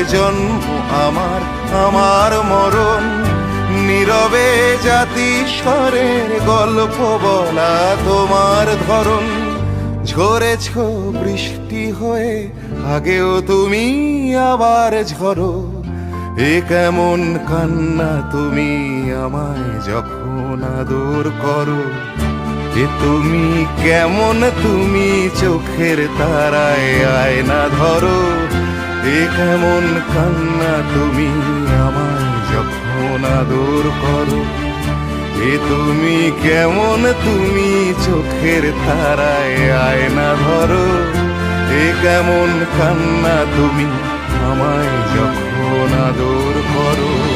জন্ম আমার, আমার মরণ। নীরবে জাতিস্বরের গল্প বলা তোমার ধরন। ঝরেছ বৃষ্টি হয়ে, আগেও তুমি আবার ঝরো। এ কেমন কান্না তুমি আমায় যখন আদর করো। এ তুমি কেমন, তুমি চোখের তারায় আয়না ধরো। এ কেমন কান্না তুমি আমায় যখন আদর করো। এ তুমি কেমন, তুমি চোখের তারায় আয়না ধরো। এ কেমন কান্না তুমি আমায় যখন আদর করো।